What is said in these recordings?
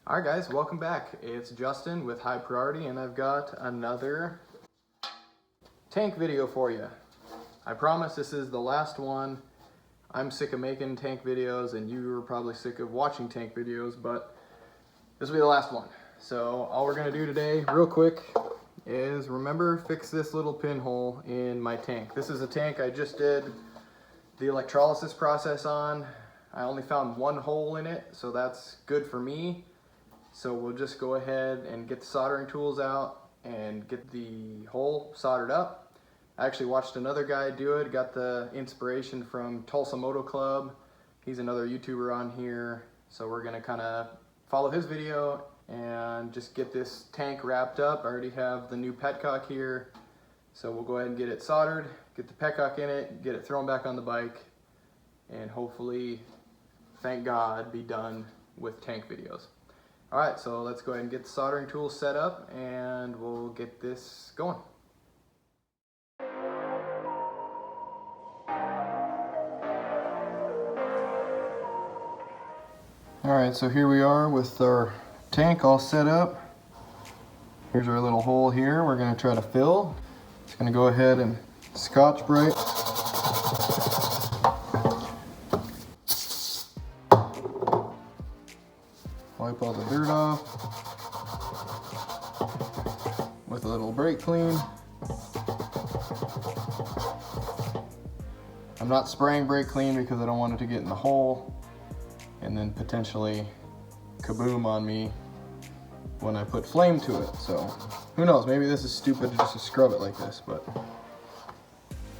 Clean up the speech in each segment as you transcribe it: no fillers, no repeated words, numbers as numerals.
Alright guys, welcome back. It's Justin with High Priority and I've got another tank video for you. I promise this is the last one. I'm sick of making tank videos and you are probably sick of watching tank videos, but this will be the last one. So all we're going to do today, real quick, is fix this little pinhole in my tank. This is a tank I just did the electrolysis process on. I only found one hole in it, so that's good for me. So we'll just go ahead and get the soldering tools out and get the hole soldered up. I actually watched another guy do it, got the inspiration from Tulsa Moto Club. He's another YouTuber on here. So we're gonna kind of follow his video and just get this tank wrapped up. I already have the new petcock here. So we'll go ahead and get it soldered, get the petcock in it, get it thrown back on the bike, and hopefully, thank God, be done with tank videos. All right, so let's go ahead and get the soldering tools set up and we'll get this going. All right, so here we are with our tank all set up. Here's our little hole here we're gonna try to fill. Just gonna go ahead and Scotch-Brite. Wipe all the dirt off with a little brake clean. I'm not spraying brake clean because I don't want it to get in the hole and then potentially kaboom on me when I put flame to it. So who knows, maybe this is stupid just to scrub it like this, but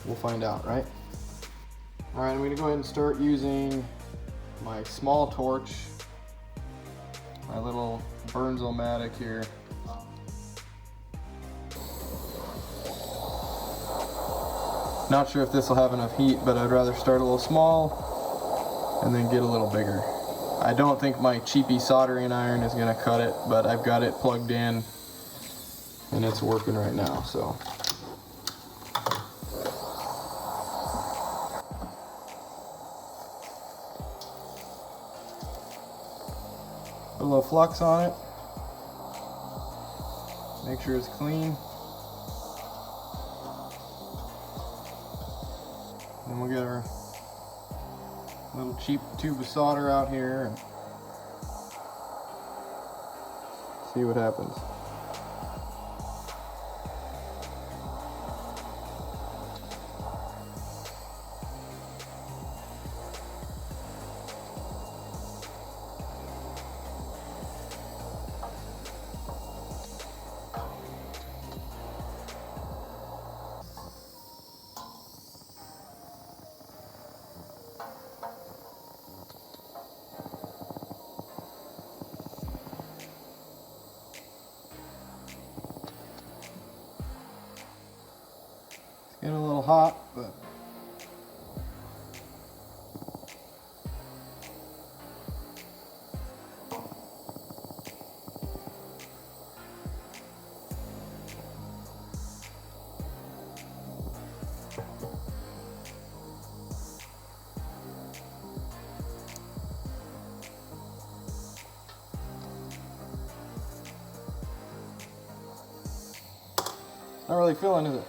we'll find out, right? All right, I'm gonna go ahead and start using my small torch, my little Burnzomatic here. Not sure if this will have enough heat, but I'd rather start a little small and then get a little bigger. I don't think my cheapy soldering iron is gonna cut it, but I've got it plugged in and it's working right now, so. Put a little flux on it. Make sure it's clean. Then we'll get our little cheap tube of solder out here and see what happens. Getting a little hot, but not really feeling, is it?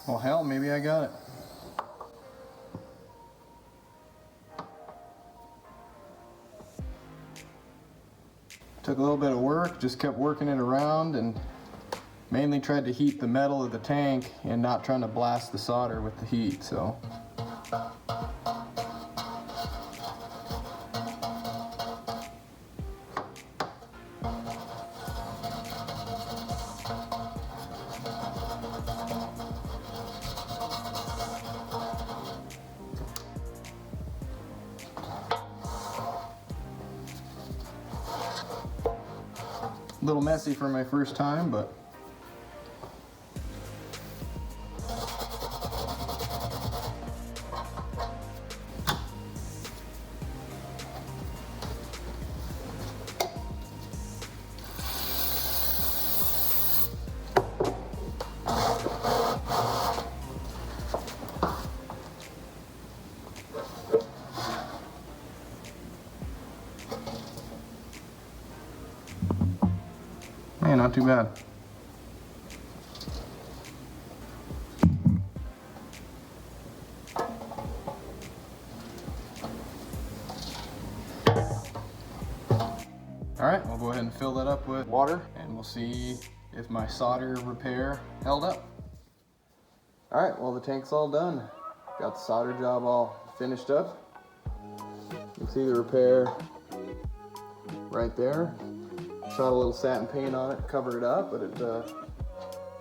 Well, hell, maybe I got it. Took a little bit of work, just kept working it around and mainly tried to heat the metal of the tank and not trying to blast the solder with the heat, so. A little messy for my first time, but man, not too bad. All right, we'll go ahead and fill that up with water and we'll see if my solder repair held up. All right, well, the tank's all done. Got the solder job all finished up. You can see the repair right there. Shot a little satin paint on it, covered it up, but it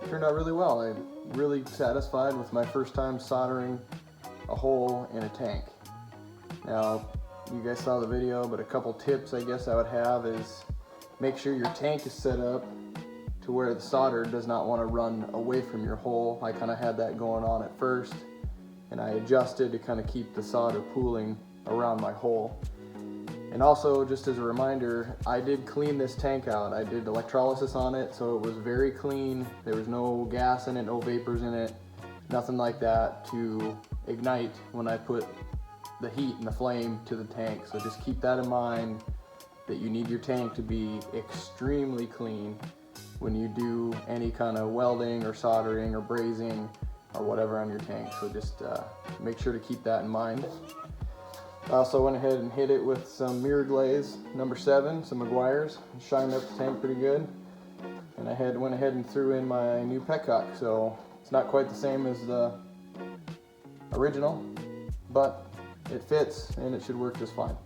turned out really well. I'm really satisfied with my first time soldering a hole in a tank. Now, you guys saw the video, but a couple tips I guess I would have is make sure your tank is set up to where the solder does not want to run away from your hole. I kind of had that going on at first, and I adjusted to kind of keep the solder pooling around my hole. And also, just as a reminder, I did clean this tank out. I did electrolysis on it, so it was very clean. There was no gas in it, no vapors in it, nothing like that to ignite when I put the heat and the flame to the tank. So just keep that in mind, that you need your tank to be extremely clean when you do any kind of welding or soldering or brazing or whatever on your tank. So just make sure to keep that in mind. I also went ahead and hit it with some mirror glaze, number 7, some Meguiar's, and shined up the tank pretty good. And I went ahead and threw in my new petcock, so it's not quite the same as the original, but it fits and it should work just fine.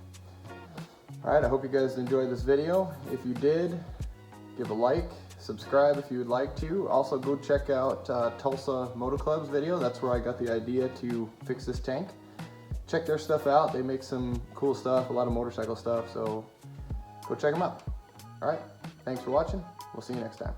Alright, I hope you guys enjoyed this video. If you did, give a like, subscribe if you would like to. Also go check out Tulsa Moto Club's video. That's where I got the idea to fix this tank. Check their stuff out. They make some cool stuff, a lot of motorcycle stuff, so go check them out. All right, thanks for watching. We'll see you next time.